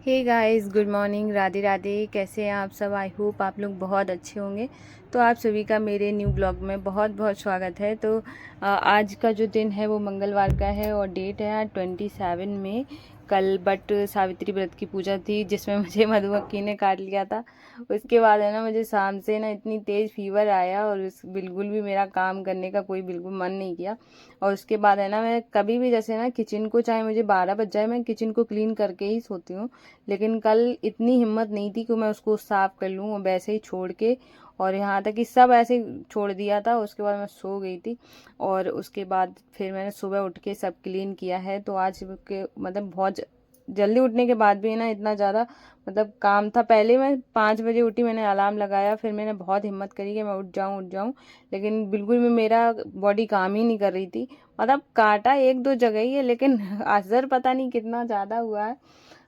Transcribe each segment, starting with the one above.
हे guys, good morning, Radhe Radhe. कैसे हैं आप सब? आई होप आप लोग बहुत अच्छे होंगे। तो आप सभी का मेरे न्यू ब्लॉग में बहुत बहुत स्वागत है। तो आज का जो दिन है वो मंगलवार का है और डेट है 27 में। कल बट सावित्री व्रत की पूजा थी जिसमें मुझे मधुमक्खी ने काट लिया था। उसके बाद है ना, मुझे शाम से ना इतनी तेज़ फीवर आया और उस बिल्कुल भी मेरा काम करने का कोई बिल्कुल मन नहीं किया। और उसके बाद है ना, मैं कभी भी जैसे ना किचन को, चाहे मुझे 12 बज जाए, मैं किचन को क्लीन करके ही सोती हूँ। लेकिन कल इतनी हिम्मत नहीं थी कि मैं उसको साफ कर लूँ, और वैसे ही छोड़ के, और यहाँ तक कि सब ऐसे ही छोड़ दिया था। उसके बाद मैं सो गई थी और उसके बाद फिर मैंने सुबह उठ के सब क्लीन किया है। तो आज के मतलब बहुत जल्दी उठने के बाद भी है ना, इतना ज़्यादा मतलब काम था। पहले मैं 5 बजे उठी, मैंने अलार्म लगाया, फिर मैंने बहुत हिम्मत करी कि मैं उठ जाऊँ, लेकिन बिल्कुल भी मेरा बॉडी काम ही नहीं कर रही थी। मतलब काटा एक दो जगह ही है, लेकिन असर पता नहीं कितना ज़्यादा हुआ है।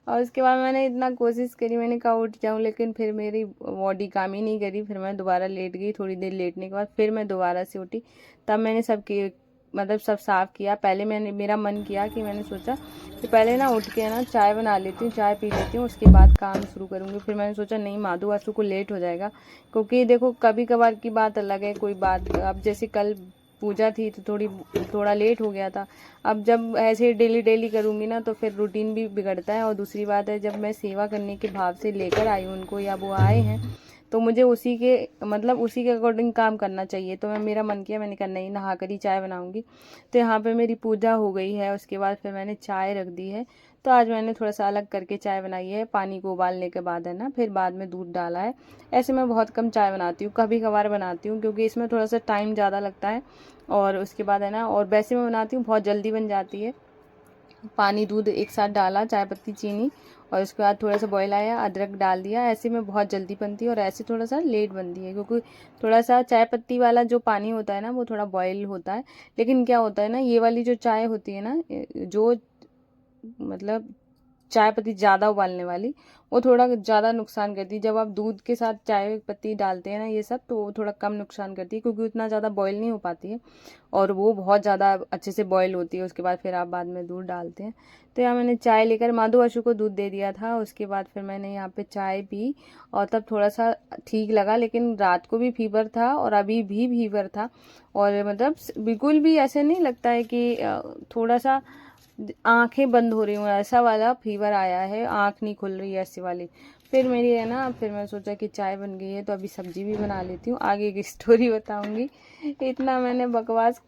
और उसके बाद मैंने इतना कोशिश करी, मैंने कहा उठ जाऊं, लेकिन फिर मेरी बॉडी काम ही नहीं करी। फिर मैं दोबारा लेट गई। थोड़ी देर लेटने के बाद फिर मैं दोबारा से उठी। तब मैंने मतलब सब साफ़ किया। पहले मैंने, मेरा मन किया कि मैंने सोचा कि पहले ना उठ के ना चाय बना लेती हूँ, चाय पी लेती हूँ, उसके बाद काम शुरू करूँगी। फिर मैंने सोचा नहीं, माधु वासु को लेट हो जाएगा, क्योंकि देखो कभी कभार की बात अलग है, कोई बात। अब जैसे कल पूजा थी तो थोड़ा लेट हो गया था। अब जब ऐसे डेली डेली करूँगी ना तो फिर रूटीन भी बिगड़ता है। और दूसरी बात है, जब मैं सेवा करने के भाव से लेकर आई हूँ उनको, या वो आए हैं, तो मुझे उसी के मतलब उसी के अकॉर्डिंग काम करना चाहिए। तो मेरा मन किया, मैंने कहा नहीं, नहा कर ही चाय बनाऊँगी। तो यहाँ पे मेरी पूजा हो गई है। उसके बाद फिर मैंने चाय रख दी है। तो आज मैंने थोड़ा सा अलग करके चाय बनाई है। पानी को उबालने के बाद है ना, फिर बाद में दूध डाला है। ऐसे मैं बहुत कम चाय बनाती हूँ, कभी कभार बनाती हूँ, क्योंकि इसमें थोड़ा सा टाइम ज़्यादा लगता है। और उसके बाद है ना, और वैसे मैं बनाती हूँ बहुत जल्दी बन जाती है। पानी दूध एक साथ डाला, चाय पत्ती चीनी, और उसके बाद थोड़ा सा बॉयल आया, अदरक डाल दिया। ऐसे में बहुत जल्दी बनती है और ऐसे थोड़ा सा लेट बनती है, क्योंकि थोड़ा सा चाय पत्ती वाला जो पानी होता है ना, वो थोड़ा बॉयल होता है। लेकिन क्या होता है ना, ये वाली जो चाय होती है ना, जो मतलब चाय पत्ती ज़्यादा उबालने वाली, वो थोड़ा ज़्यादा नुकसान करती है। जब आप दूध के साथ चाय पत्ती डालते हैं ना, ये सब, तो वो थोड़ा कम नुकसान करती है, क्योंकि उतना ज़्यादा बॉयल नहीं हो पाती है, और वो बहुत ज़्यादा अच्छे से बॉयल होती है। उसके बाद फिर आप बाद में दूध डालते हैं। तो यहाँ मैंने चाय लेकर माधु आशु को दूध दे दिया था। उसके बाद फिर मैंने यहाँ पे चाय पी, और तब थोड़ा सा ठीक लगा। लेकिन रात को भी फीवर था और अभी भी फीवर था। और मतलब बिल्कुल भी ऐसे नहीं लगता है कि थोड़ा सा आंखें बंद हो रही हूँ, ऐसा वाला फीवर आया है, आंख नहीं खुल रही है ऐसी वाली। फिर मेरी है ना, फिर मैं सोचा कि चाय बन गई है तो अभी सब्जी भी बना लेती हूँ, आगे की स्टोरी बताऊंगी। इतना मैंने बकवास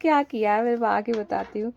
क्या किया है, फिर आके बताती हूँ।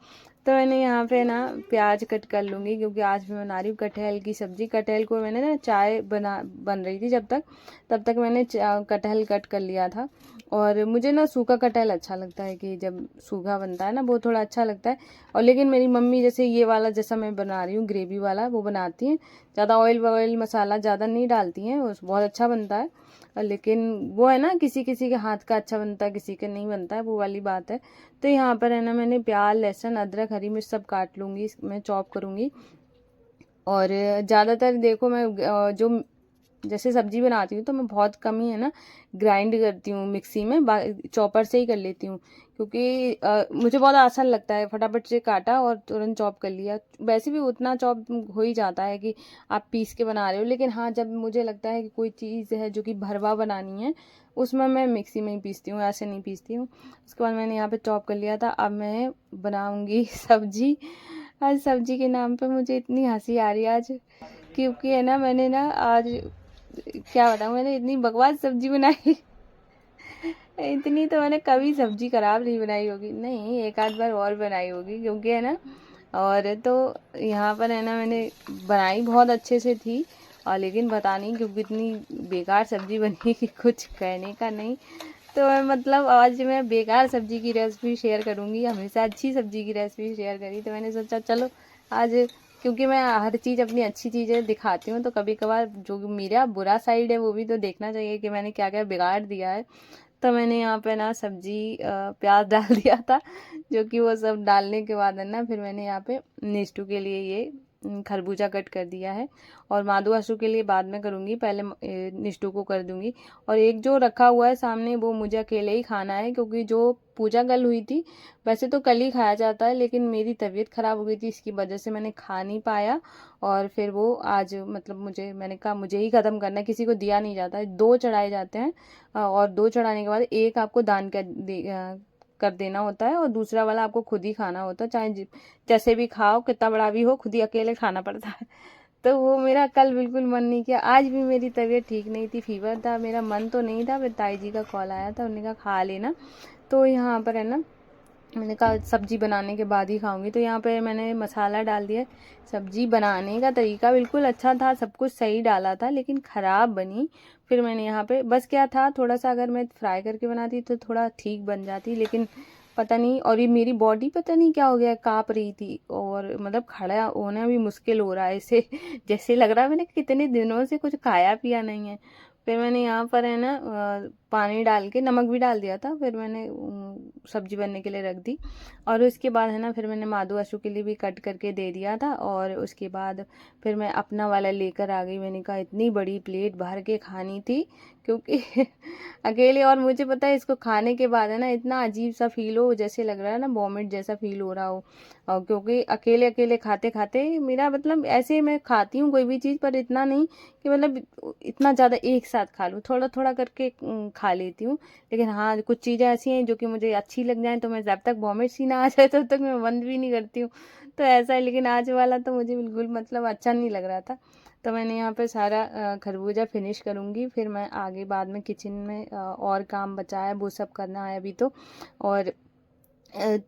तो मैंने यहाँ पे ना प्याज कट कर लूँगी, क्योंकि आज मैं बना रही हूँ कटहल की सब्ज़ी। कटहल को मैंने ना, चाय बन रही थी जब तक, तब तक मैंने कटहल कट कर लिया था। और मुझे ना सूखा कटहल अच्छा लगता है, कि जब सूखा बनता है ना वो थोड़ा अच्छा लगता है। और लेकिन मेरी मम्मी जैसे ये वाला, जैसा मैं बना रही हूँ ग्रेवी वाला, वो बनाती हैं, ज़्यादा ऑयल वॉयल मसाला ज़्यादा नहीं डालती हैं, वो बहुत अच्छा बनता है। लेकिन वो है ना, किसी किसी के हाथ का अच्छा बनता है, किसी का नहीं बनता है, वो वाली बात है। तो यहाँ पर है ना, मैंने प्याज, लहसुन, अदरक, हरी मिर्च सब काट लूँगी, मैं चॉप करूँगी। और ज़्यादातर देखो मैं जो जैसे सब्जी बनाती हूँ तो मैं बहुत कम ही है ना ग्राइंड करती हूँ मिक्सी में, चॉपर से ही कर लेती हूँ, क्योंकि मुझे बहुत आसान लगता है। फटाफट से काटा और तुरंत चॉप कर लिया। वैसे भी उतना चॉप हो ही जाता है कि आप पीस के बना रहे हो। लेकिन हाँ, जब मुझे लगता है कि कोई चीज़ है जो कि भरवा बनानी है, उसमें मैं मिक्सी में ही पीसती हूँ, ऐसे नहीं पीसती हूँ। उसके बाद मैंने यहाँ पे चॉप कर लिया था। अब मैं बनाऊँगी सब्जी। आज सब्जी के नाम पे मुझे इतनी हंसी आ रही है आज, क्योंकि है ना, मैंने ना आज क्या बताऊँ, मैंने इतनी बकवास सब्जी बनाई। इतनी तो मैंने कभी सब्जी खराब नहीं बनाई होगी, नहीं, एक आध बार और बनाई होगी, क्योंकि है ना। और तो यहाँ पर है ना, मैंने बनाई बहुत अच्छे से थी, और लेकिन पता नहीं क्यों इतनी बेकार सब्जी बनी कि कुछ कहने का नहीं। तो मैं मतलब आज मैं बेकार सब्जी की रेसिपी शेयर करूँगी, हमेशा अच्छी सब्जी की रेसिपी शेयर करी। तो मैंने सोचा चलो आज, क्योंकि मैं हर चीज़ अपनी अच्छी चीज़ें दिखाती हूँ, तो कभी कभार जो मेरा बुरा साइड है वो भी तो देखना चाहिए, कि मैंने क्या क्या बिगाड़ दिया है। तो मैंने यहाँ पे ना सब्जी प्याज डाल दिया था, जो कि वो सब डालने के बाद है ना, फिर मैंने यहाँ पे नेस्टू के लिए ये खरबूजा कट कर दिया है। और माधु आशु के लिए बाद में करूँगी, पहले निष्ठू को कर दूँगी। और एक जो रखा हुआ है सामने वो मुझे अकेले ही खाना है, क्योंकि जो पूजा कल हुई थी वैसे तो कल ही खाया जाता है, लेकिन मेरी तबीयत ख़राब हो गई थी, इसकी वजह से मैंने खा नहीं पाया। और फिर वो आज मतलब मैंने कहा मुझे ही ख़त्म करना है, किसी को दिया नहीं जाता है, 2 चढ़ाए जाते हैं। और 2 चढ़ाने के बाद एक आपको दान कर देना होता है, और दूसरा वाला आपको खुद ही खाना होता है, चाहे जैसे भी खाओ, कितना बड़ा भी हो, खुद ही अकेले खाना पड़ता है। तो वो मेरा कल बिल्कुल मन नहीं किया। आज भी मेरी तबीयत ठीक नहीं थी, फीवर था, मेरा मन तो नहीं था, फिर ताई जी का कॉल आया था, उन्होंने कहा खा लेना। तो यहाँ पर है ना, मैंने कहा सब्जी बनाने के बाद ही खाऊंगी। तो यहाँ पे मैंने मसाला डाल दिया। सब्जी बनाने का तरीका बिल्कुल अच्छा था, सब कुछ सही डाला था, लेकिन ख़राब बनी। फिर मैंने यहाँ पे बस क्या था, थोड़ा सा अगर मैं फ्राई करके बनाती तो थोड़ा ठीक बन जाती, लेकिन पता नहीं। और ये मेरी बॉडी पता नहीं क्या हो गया, काँप रही थी, और मतलब खड़ा होना भी मुश्किल हो रहा है ऐसे जैसे लग रहा है मैंने कितने दिनों से कुछ खाया पिया नहीं है। फिर मैंने यहाँ पर है ना पानी डाल के, नमक भी डाल दिया था, फिर मैंने सब्जी बनने के लिए रख दी। और उसके बाद है ना, फिर मैंने माधु आशु के लिए भी कट करके दे दिया था। और उसके बाद फिर मैं अपना वाला लेकर आ गई। मैंने कहा इतनी बड़ी प्लेट भर के खानी थी, क्योंकि अकेले, और मुझे पता है इसको खाने के बाद है ना इतना अजीब सा फील हो, जैसे लग रहा है ना वॉमिट जैसा फील हो रहा हो। और क्योंकि अकेले अकेले खाते खाते मेरा मतलब, ऐसे मैं खाती हूँ कोई भी चीज़, पर इतना नहीं कि मतलब इतना ज़्यादा एक साथ खा लूँ, थोड़ा थोड़ा करके खा लेती हूँ। लेकिन हाँ, कुछ चीज़ें ऐसी हैं जो कि मुझे अच्छी लग जाएँ, तो मैं जब तक वॉमिट सी ना आ जाए तब तक मैं बंद भी नहीं करती हूँ। तो ऐसा है, लेकिन आज वाला तो मुझे बिल्कुल मतलब अच्छा नहीं लग रहा था। तो मैंने यहाँ पे सारा खरबूजा फिनिश करूँगी, फिर मैं आगे बाद में किचन में और काम बचा है वो सब करना है अभी तो। और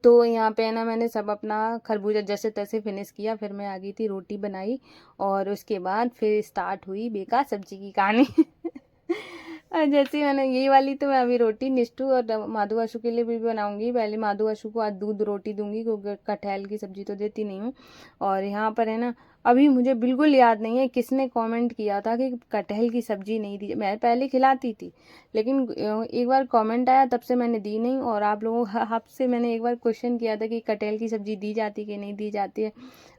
तो यहाँ पे है ना, मैंने सब अपना खरबूजा जैसे तैसे फिनिश किया, फिर मैं आ गई थी, रोटी बनाई। और उसके बाद फिर स्टार्ट हुई बेकार सब्जी की कहानी और जैसे मैंने यही वाली, तो मैं अभी रोटी निष्ठू और माधु आशु के लिए भी बनाऊंगी। पहले माधु आशु को आज दूध रोटी दूंगी, क्योंकि कटहल की सब्जी तो देती नहीं हूँ। और यहाँ पर है ना, अभी मुझे बिल्कुल याद नहीं है किसने कमेंट किया था कि कटहल की सब्जी नहीं दी। मैं पहले खिलाती थी, लेकिन एक बार कमेंट आया, तब से मैंने दी नहीं। और आप लोगों आपसे मैंने एक बार क्वेश्चन किया था कि कटहल की सब्जी दी जाती कि नहीं दी जाती है,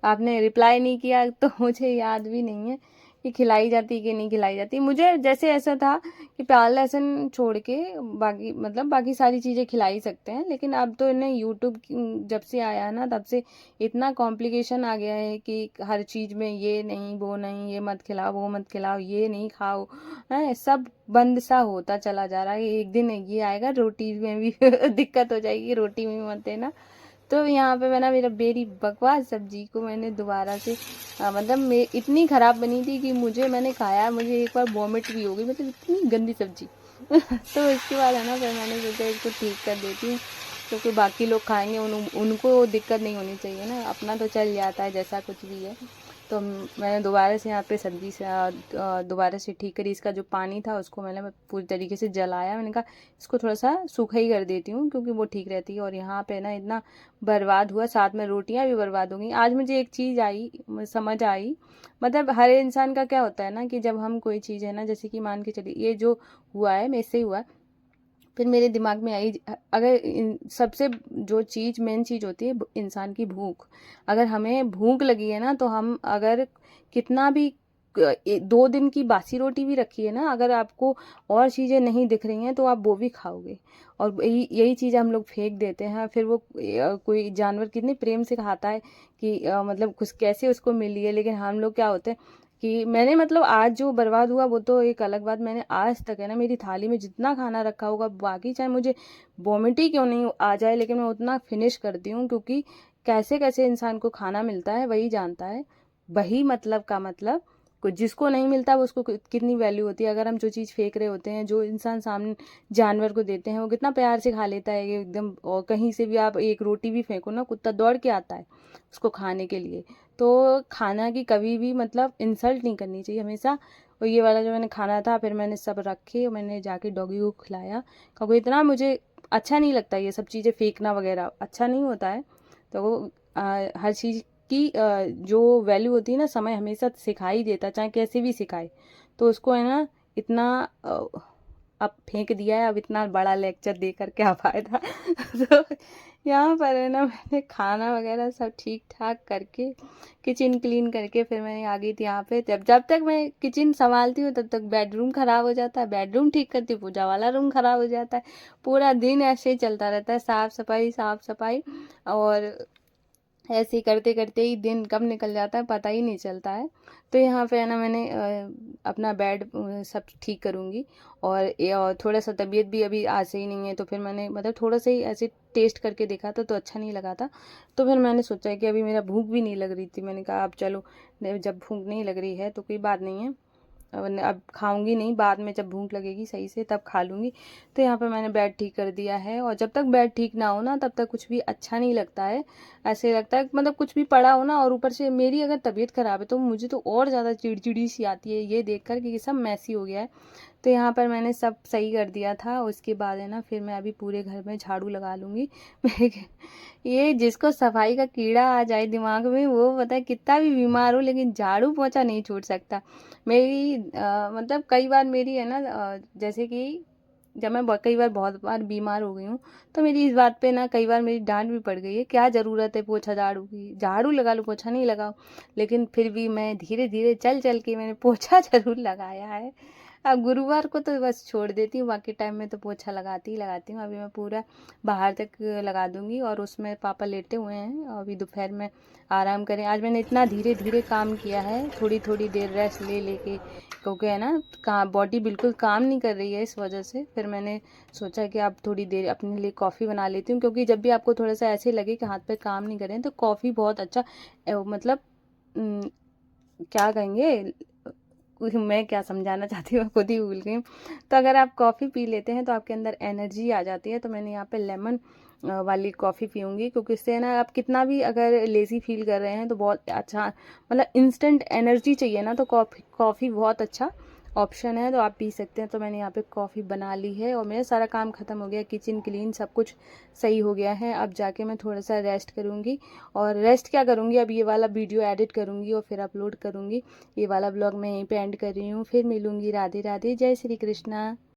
आपने रिप्लाई नहीं किया, तो मुझे याद भी नहीं है कि खिलाई जाती कि नहीं खिलाई जाती। मुझे जैसे ऐसा था कि प्याज लहसुन छोड़ के बाकी मतलब बाकी सारी चीज़ें खिला ही सकते हैं, लेकिन अब तो इन्हें यूट्यूब जब से आया है ना, तब से इतना कॉम्प्लिकेशन आ गया है कि हर चीज़ में ये नहीं वो नहीं, ये मत खिलाओ वो मत खिलाओ, ये नहीं खाओ, है सब बंद सा होता चला जा रहा है। एक दिन ये आएगा रोटी में भी दिक्कत हो जाएगी, रोटी में मत देना। तो यहाँ पे मैंने मेरी बकवास सब्जी को मैंने दोबारा से मतलब मैं इतनी ख़राब बनी थी कि मैंने खाया, मुझे एक बार वॉमिट भी हो गई, मतलब इतनी गंदी सब्जी तो इसके बाद है ना, फिर मैंने सोचा इसको ठीक कर देती हूँ, क्योंकि बाकी लोग खाएंगे, उनको दिक्कत नहीं होनी चाहिए ना, अपना तो चल जाता है जैसा कुछ भी है। तो मैंने दोबारा से यहाँ पे सब्जी से दोबारा से ठीक करी। इसका जो पानी था उसको मैंने पूरी तरीके से जलाया। मैंने कहा इसको थोड़ा सा सूखा ही कर देती हूँ, क्योंकि वो ठीक रहती है। और यहाँ पे ना इतना बर्बाद हुआ, साथ में रोटियाँ भी बर्बाद होंगी। आज मुझे एक चीज़ समझ आई, मतलब हर इंसान का क्या होता है ना, कि जब हम कोई चीज़ है ना, जैसे कि मान के चलिए ये जो हुआ है मेरे से ही हुआ है, फिर मेरे दिमाग में आई, अगर सबसे जो चीज़ मेन चीज़ होती है इंसान की भूख, अगर हमें भूख लगी है ना, तो हम अगर कितना भी 2 दिन की बासी रोटी भी रखी है ना, अगर आपको और चीज़ें नहीं दिख रही हैं तो आप वो भी खाओगे। और यही चीज़ हम लोग फेंक देते हैं। फिर वो कोई जानवर कितने प्रेम से खाता है कि मतलब कुछ कैसे उसको मिली है, लेकिन हम लोग क्या होते हैं कि मैंने मतलब आज जो बर्बाद हुआ वो तो एक अलग बात, मैंने आज तक है ना मेरी थाली में जितना खाना रखा होगा, बाकी चाहे मुझे वॉमिट ही क्यों नहीं आ जाए, लेकिन मैं उतना फिनिश करती हूँ, क्योंकि कैसे कैसे इंसान को खाना मिलता है वही जानता है। वही मतलब का मतलब, जिसको नहीं मिलता वो उसको कितनी वैल्यू होती है। अगर हम जो चीज़ फेंक रहे होते हैं, जो इंसान सामने जानवर को देते हैं, वो कितना प्यार से खा लेता है एकदम। और कहीं से भी आप एक रोटी भी फेंको ना, कुत्ता दौड़ के आता है उसको खाने के लिए। तो खाना की कभी भी मतलब इंसल्ट नहीं करनी चाहिए हमेशा। और ये वाला जो मैंने खाना था, फिर मैंने सब रखे और मैंने जाके डॉगी को खिलाया, क्योंकि इतना मुझे अच्छा नहीं लगता ये सब चीज़ें फेंकना वगैरह, अच्छा नहीं होता है। तो वो हर चीज़ की जो वैल्यू होती है ना, समय हमेशा सिखाई देता, चाहे कैसे भी सिखाए। तो उसको है ना इतना अब फेंक दिया है, अब इतना बड़ा लेक्चर दे कर क्या फ़ायदा तो यहाँ पर है ना, मैंने खाना वगैरह सब ठीक ठाक करके, किचन क्लीन करके फिर मैंने आ गई थी यहाँ पे। जब जब तक मैं किचन संभालती हूँ तब तक बेडरूम ख़राब हो जाता है, बेडरूम ठीक करती हूँ पूजा वाला रूम ख़राब हो जाता है। पूरा दिन ऐसे ही चलता रहता है, साफ़ सफाई साफ़ सफाई। और ऐसे ही करते करते ही दिन कब निकल जाता है पता ही नहीं चलता है। तो यहाँ पे है ना, मैंने अपना बेड सब ठीक करूँगी। और थोड़ा सा तबीयत भी अभी आज सही नहीं है, तो फिर मैंने मतलब थोड़ा सा ही ऐसे टेस्ट करके देखा था तो अच्छा नहीं लगा था। तो फिर मैंने सोचा कि अभी मेरा भूख भी नहीं लग रही थी, मैंने कहा अब चलो, जब भूख नहीं लग रही है तो कोई बात नहीं है, अब खाऊंगी नहीं, बाद में जब भूख लगेगी सही से तब खा लूँगी। तो यहाँ पे मैंने बेड ठीक कर दिया है। और जब तक बेड ठीक ना हो ना तब तक कुछ भी अच्छा नहीं लगता है। ऐसे लगता है मतलब कुछ भी पड़ा हो ना, और ऊपर से मेरी अगर तबीयत ख़राब है तो मुझे तो और ज़्यादा चिड़चिड़ी सी आती है ये देख कर कि सब मैसी हो गया है। तो यहाँ पर मैंने सब सही कर दिया था। उसके बाद है ना, फिर मैं अभी पूरे घर में झाड़ू लगा लूँगी। ये जिसको सफाई का कीड़ा आ जाए दिमाग में वो पता है कितना भी बीमार हो लेकिन झाड़ू पोछा नहीं छोड़ सकता। मेरी मतलब कई बार मेरी है ना, जैसे कि जब मैं कई बार बहुत बार बीमार हो गई हूँ, तो मेरी इस बात पे ना कई बार मेरी डांट भी पड़ गई है, क्या ज़रूरत है पोछा झाड़ू की, झाड़ू लगा लो पोछा नहीं लगाओ। लेकिन फिर भी मैं धीरे धीरे चल चल के मैंने पोछा ज़रूर लगाया है। अब गुरुवार को तो बस छोड़ देती हूँ, बाकी टाइम में तो पोछा लगाती ही लगाती हूँ। अभी मैं पूरा बाहर तक लगा दूंगी। और उसमें पापा लेटे हुए हैं, अभी दोपहर में आराम करें। आज मैंने इतना धीरे धीरे काम किया है, थोड़ी थोड़ी देर रेस्ट ले लेके, क्योंकि है ना बॉडी बिल्कुल काम नहीं कर रही है, इस वजह से फिर मैंने सोचा कि अब थोड़ी देर अपने लिए कॉफ़ी बना लेती हूँ। क्योंकि जब भी आपको थोड़ा सा ऐसे लगे कि हाथ पे काम नहीं कर रहे हैं तो कॉफ़ी बहुत अच्छा मतलब क्या कहेंगे, मैं क्या समझाना चाहती हूँ खुद ही भूल गई हूँ। तो अगर आप कॉफ़ी पी लेते हैं तो आपके अंदर एनर्जी आ जाती है। तो मैंने यहाँ पे लेमन वाली कॉफ़ी पीऊँगी, क्योंकि इससे ना आप कितना भी अगर लेज़ी फील कर रहे हैं तो बहुत अच्छा, मतलब इंस्टेंट एनर्जी चाहिए ना, तो कॉफ़ी कॉफ़ी बहुत अच्छा ऑप्शन है, तो आप पी सकते हैं। तो मैंने यहाँ पे कॉफ़ी बना ली है और मेरा सारा काम ख़त्म हो गया, किचन क्लीन सब कुछ सही हो गया है। अब जाके मैं थोड़ा सा रेस्ट करूँगी। और रेस्ट क्या करूँगी, अब ये वाला वीडियो एडिट करूँगी और फिर अपलोड करूँगी। ये वाला ब्लॉग मैं यहीं पे एंड कर रही हूँ। फिर मिलूँगी। राधे राधे, जय श्री कृष्णा।